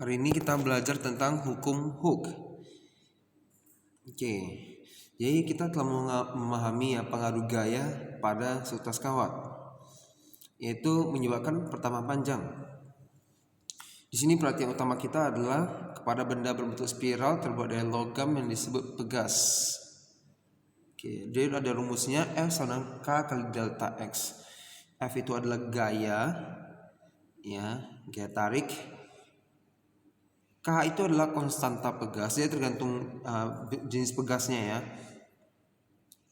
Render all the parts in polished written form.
Hari ini kita belajar tentang hukum Hooke. Oke, jadi kita telah memahami pengaruh gaya pada struktur kawat, yaitu menyebabkan pertama panjang. Di sini perhatian utama kita adalah kepada benda berbentuk spiral terbuat dari logam yang disebut pegas. Oke, jadi ada rumusnya F sama dengan K kali delta X. F itu adalah gaya, ya, gaya tarik. K itu adalah konstanta pegas, dia tergantung jenis pegasnya ya.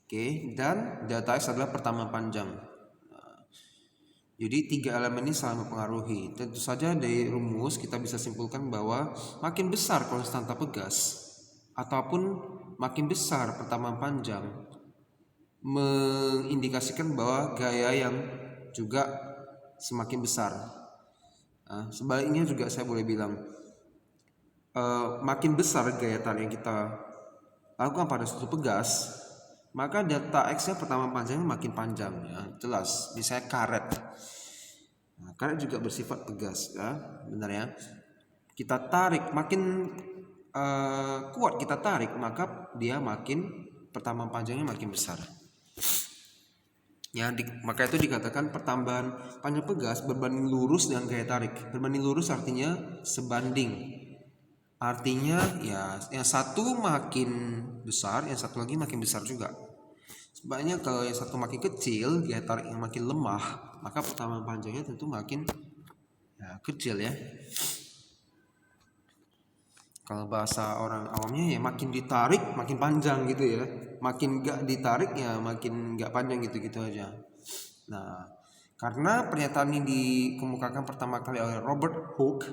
Oke, dan delta X adalah pertama panjang. Jadi tiga elemen ini saling mempengaruhi. Tentu saja dari rumus kita bisa simpulkan bahwa makin besar konstanta pegas ataupun makin besar pertama panjang mengindikasikan bahwa gaya yang juga semakin besar. Sebaliknya juga saya boleh bilang makin besar gaya tarik yang kita lakukan pada suatu pegas, maka delta X nya pertama panjangnya makin panjang ya, jelas. Misalnya karet. Nah, karet juga bersifat pegas ya, benar ya. Kita tarik makin kuat kita tarik, maka dia makin pertama panjangnya makin besar. Ya, maka itu dikatakan pertambahan panjang pegas berbanding lurus dengan gaya tarik. Berbanding lurus artinya sebanding. Artinya ya yang satu makin besar, yang satu lagi makin besar juga. Sebaliknya kalau yang satu makin kecil, gaya tarik yang makin lemah, maka pertama panjangnya tentu makin kecil ya. Kalau bahasa orang awamnya ya makin ditarik makin panjang gitu ya, makin gak ditarik ya makin gak panjang gitu-gitu aja. Nah, karena pernyataan ini dikemukakan pertama kali oleh Robert Hooke,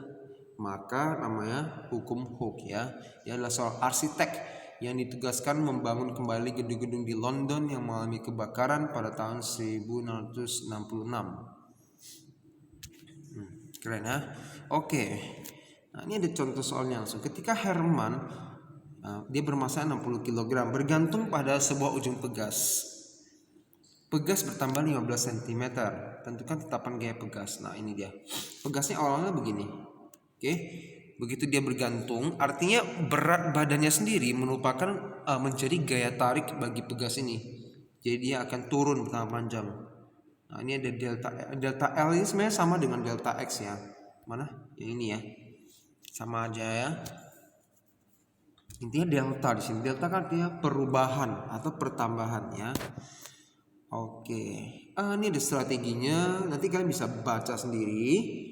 maka namanya hukum Hooke ya. Dia adalah seorang arsitek yang ditugaskan membangun kembali gedung-gedung di London yang mengalami kebakaran pada tahun 1666. Keren ya. Oke. Nah, ini ada contoh soalnya langsung. Ketika Herman dia bermassa 60 kg bergantung pada sebuah ujung pegas. Pegas bertambah 15 cm. Tentukan tetapan gaya pegas. Nah, ini dia. Pegasnya awalnya begini. Oke. Begitu dia bergantung, artinya berat badannya sendiri merupakan menjadi gaya tarik bagi pegas ini. Jadi dia akan turun pertama panjang. Nah, ini ada delta L ini sebenarnya sama dengan delta X ya. Mana? Yang ini ya. Sama aja ya. Intinya delta di sini. Delta kan artinya perubahan atau pertambahan ya. Oke. Ini ada strateginya. Nanti kalian bisa baca sendiri.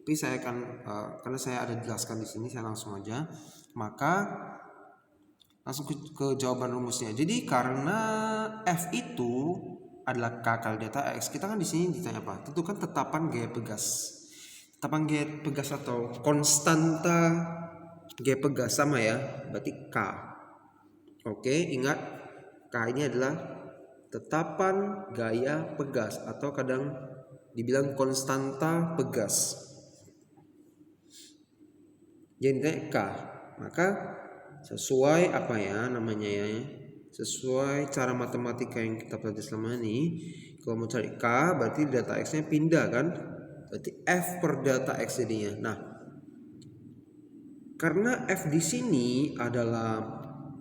Tapi saya akan karena saya ada jelaskan di sini, saya langsung aja. Maka langsung ke jawaban rumusnya. Jadi karena F itu adalah K kali delta X, kita kan di sini ditanya apa? Tentukan tetapan gaya pegas. Tetapan gaya pegas atau konstanta gaya pegas sama ya, berarti K. Oke, ingat K ini adalah tetapan gaya pegas atau kadang dibilang konstanta pegas. Jadi K. Maka sesuai apa ya namanya ya, sesuai cara matematika yang kita pelajari selama ini, kalau mau cari K berarti delta X nya pindah kan, berarti F per delta X jadinya. Nah, karena F di sini adalah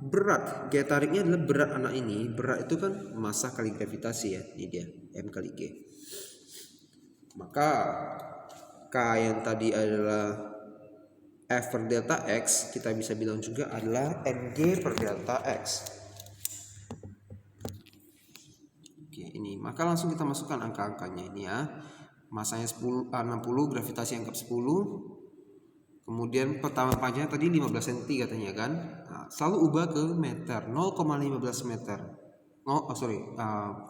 berat, gaya tariknya adalah berat anak ini. Berat itu kan massa kali gravitasi ya, ini dia M kali G. Maka K yang tadi adalah F per delta X, kita bisa bilang juga adalah Mg per delta X. Oke, ini. Maka langsung kita masukkan angka-angkanya ini ya. Masanya 60, gravitasi anggap 10. Kemudian pertama panjangnya tadi 15 cm katanya kan. Nah, selalu ubah ke meter, 0,15 meter.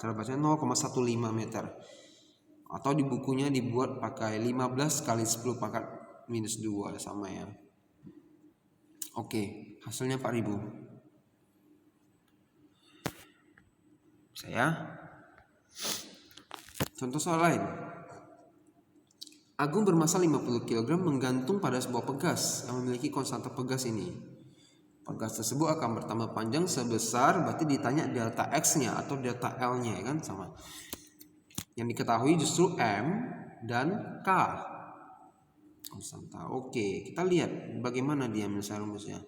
Cara bacanya 0,15 meter. Atau di bukunya dibuat pakai 15 kali 10 pangkat minus 2 sama ya. Oke, hasilnya 4000. Contoh soal lain. Agung bermassa 50 kg menggantung pada sebuah pegas yang memiliki konstanta pegas ini. Pegas tersebut akan bertambah panjang sebesar, berarti ditanya delta X-nya atau delta L-nya ya kan, sama. Yang diketahui justru M dan K. samta. Oke, kita lihat bagaimana dia menyelesaikan rumusnya.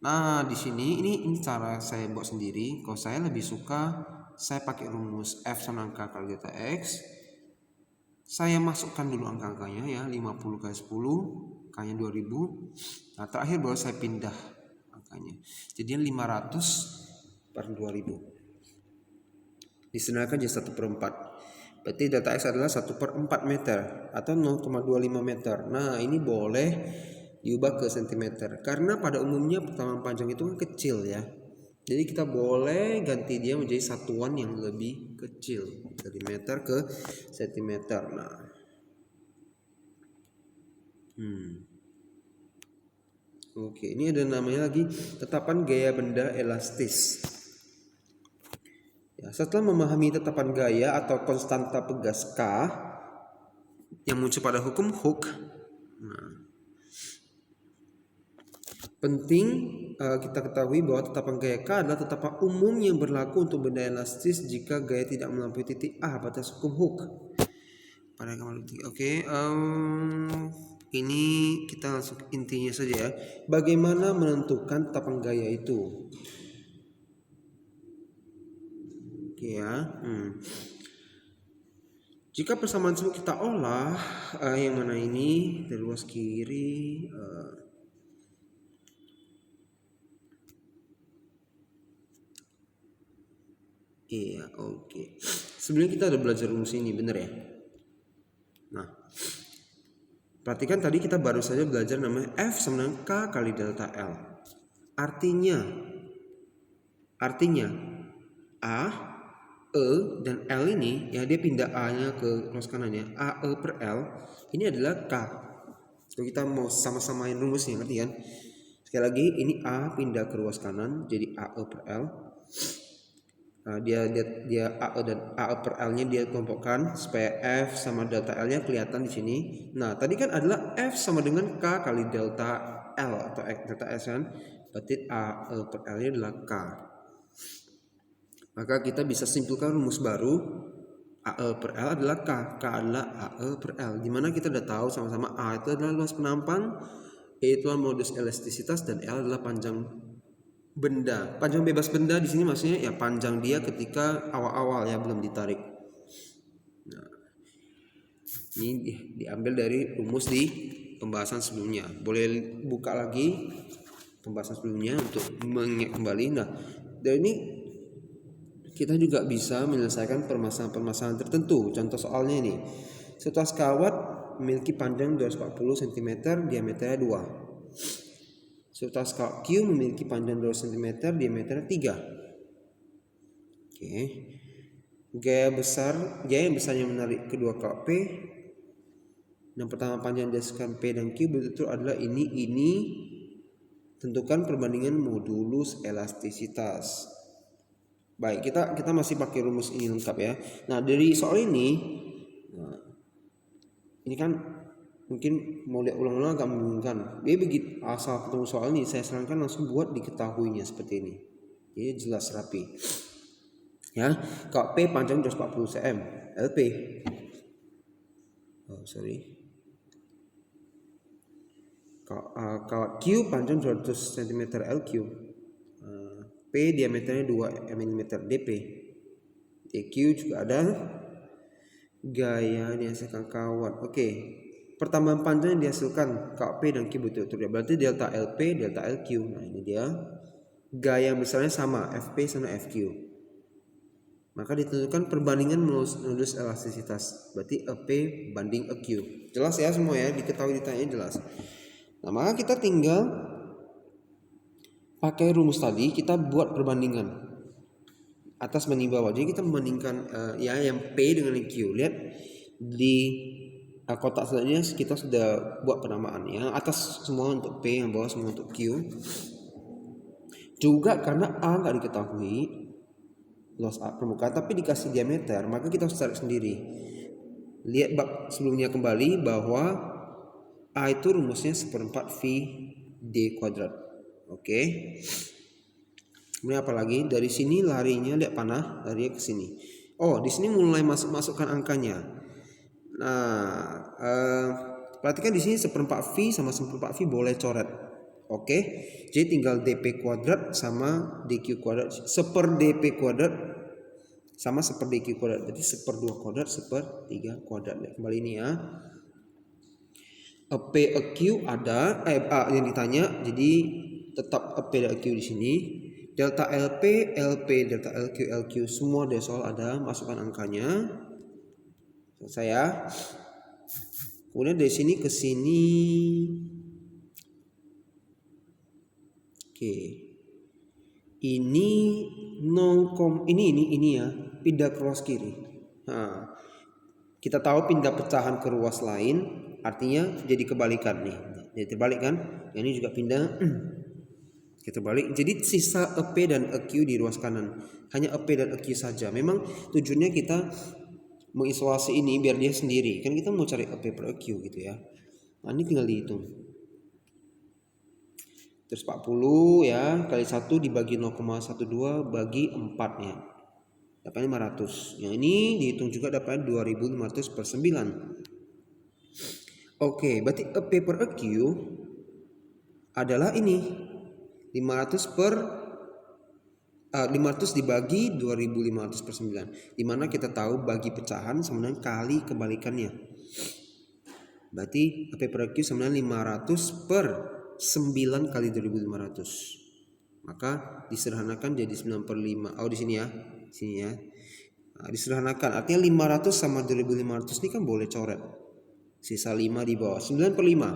Nah, di sini ini cara saya buat sendiri. Kalau saya lebih suka saya pakai rumus F sama angka kali delta X. Saya masukkan dulu angka-angkanya ya, 50 kali 10, K-nya 2000. Nah, terakhir baru saya pindah angkanya. Jadi 500 per 2000. Disenarkan jadi 1/4. Berarti delta X adalah 1/4 meter atau 0,25 meter. Nah, ini boleh diubah ke sentimeter. Karena pada umumnya pertambangan panjang itu kan kecil ya. Jadi kita boleh ganti dia menjadi satuan yang lebih kecil. Dari meter ke sentimeter. Nah. Oke, ini ada namanya lagi tetapan gaya benda elastis. Ya, setelah memahami tetapan gaya atau konstanta pegas K yang muncul pada hukum Hooke, penting kita ketahui bahwa tetapan gaya K adalah tetapan umum yang berlaku untuk benda elastis jika gaya tidak melampaui titik A batas hukum Hooke. Pada Oke, ini kita langsung intinya saja ya. Bagaimana menentukan tetapan gaya itu? Ya, jika persamaan tersebut kita olah, yang mana ini dari luas kiri, iya, oke. Sebelumnya kita udah belajar rumus ini, bener ya? Nah, perhatikan tadi kita baru saja belajar namanya F sama dengan K kali delta L. Artinya A, E dan L ini ya, dia pindah A-nya ke ruas kanan ya. A, E per L ini adalah K. Kalau kita mau sama-samain rumusnya, ngerti kan? Sekali lagi, ini A pindah ke ruas kanan jadi A, E per L. Nah, dia A, E dan A, E per L-nya dia kelompokkan supaya F sama delta L-nya kelihatan di sini. Nah, tadi kan adalah F sama dengan K kali delta L atau delta S kan? Berarti A, E per L-nya adalah K. Maka kita bisa simpulkan rumus baru AE per L adalah K. K adalah AE per L. Dimana kita udah tahu sama-sama A itu adalah luas penampang, E itu adalah modus elastisitas, dan L adalah panjang benda. Panjang bebas benda di sini maksudnya ya panjang dia ketika awal-awal ya, belum ditarik. Nah, ini diambil dari rumus di pembahasan sebelumnya. Boleh buka lagi pembahasan sebelumnya untuk mengingat kembali. Nah, dari ini kita juga bisa menyelesaikan permasalahan-permasalahan tertentu. Contoh soalnya ini. Setelah sekawat memiliki panjang 240 cm, diameternya 2. Setelah sekawat Q memiliki panjang 2 cm, diameternya 3. Oke. Gaya yang besarnya menarik kedua kawat P. Yang pertama panjang dihasilkan P dan Q betul-betul adalah ini. Tentukan perbandingan modulus elastisitas. Baik, kita masih pakai rumus ini lengkap ya. Nah, dari soal ini, ini kan mungkin mau lihat ulang-ulang agak membingungkan. Jadi begitu asal ketemu soal ini, saya sarankan langsung buat diketahuinya seperti ini. Jadi jelas rapi. Ya, kalau P panjang 240 cm, LP. Kalau Q panjang 200 cm, LQ. P diameternya 2 mm, DP. DQ juga ada. Gaya dihasilkan kawat. Oke. Pertambahan panjang yang dihasilkan kawat P dan Q betul-betul. Berarti delta LP, delta LQ. Nah, ini dia. Gaya misalnya sama, FP sama FQ. Maka ditentukan perbandingan modulus elastisitas. Berarti EP banding EQ. Jelas ya semua ya, diketahui ditanya jelas. Nah, maka kita tinggal pakai rumus tadi, kita buat perbandingan atas banding bawah. Jadi kita membandingkan yang P dengan yang Q. Lihat di kotak selanjutnya kita sudah buat penamaan ya. Atas semua untuk P, yang bawah semua untuk Q. Juga karena A nggak diketahui luas permukaan, tapi dikasih diameter, maka kita harus cari sendiri. Lihat bab sebelumnya kembali bahwa A itu rumusnya 1/4 V D kuadrat. Oke. Kemudian apa lagi? Dari sini larinya lihat panah, larinya ke sini. Oh, di sini mulai masukkan angkanya. Nah, Perhatikan di sini 1/4 V sama 1/4 V boleh coret. Oke. Jadi tinggal dp kuadrat sama dq kuadrat. 1/dp kuadrat sama 1/dq kuadrat. Jadi 1/2 kuadrat 1/3 kuadrat. Kembali ini ya. P Q ada yang ditanya, jadi tetap P dan Q di sini. Delta LP, delta LQ semua dari soal ada, masukkan angkanya. Selesai ya. Kemudian dari sini ke sini. Oke. Ini ini ya, pindah ke ruas kiri. Nah, kita tahu pindah pecahan ke ruas lain artinya jadi kebalikan nih. Jadi terbalik kan? Ini juga pindah kita balik. Jadi sisa EP dan EQ di ruas kanan. Hanya EP dan EQ saja. Memang tujuannya kita mengisolasi ini biar dia sendiri. Kan kita mau cari EP per EQ gitu ya. Nah, ini tinggal dihitung. Terus 40 ya, kali 1 dibagi 0,12 bagi 4 ya. Dapatnya 500. Yang ini dihitung juga dapatnya 2500 per 9. Oke, berarti EP per EQ adalah ini 500 dibagi 2500 per 9. Dimana kita tahu bagi pecahan sama dengan kali kebalikannya. Berarti EP per EQ sama dengan 500 per 9 kali 2500. Maka disederhanakan jadi 9/5. Oh di sini ya. Sini ya. Nah, disederhanakan artinya 500 sama 2500 ini kan boleh coret. Sisa 5 di bawah. 9/5.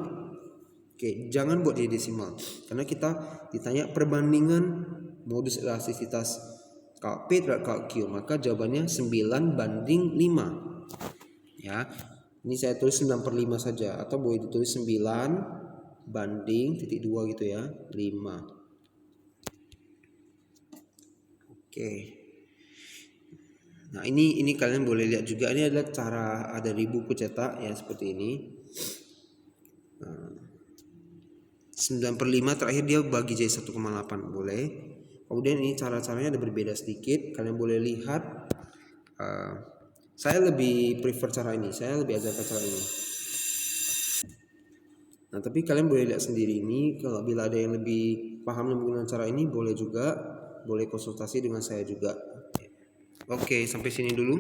Oke, jangan buat jadi desimal. Karena kita ditanya perbandingan modus elastisitas KP terhadap KQ. Maka jawabannya 9/5. Ya. Ini saya tulis 9/5 saja. Atau boleh ditulis 9/2 gitu ya. 5. Oke. Nah ini kalian boleh lihat juga, ini adalah cara ada di buku cetak ya seperti ini. 9/5 terakhir dia bagi jadi 1,8 boleh. Kemudian ini cara-caranya ada berbeda sedikit. Kalian boleh lihat. Saya lebih prefer cara ini. Saya lebih ajarkan cara ini. Nah tapi kalian boleh lihat sendiri ini. Kalau bila ada yang lebih paham menggunakan cara ini boleh juga. Boleh konsultasi dengan saya juga. Oke, sampai sini dulu.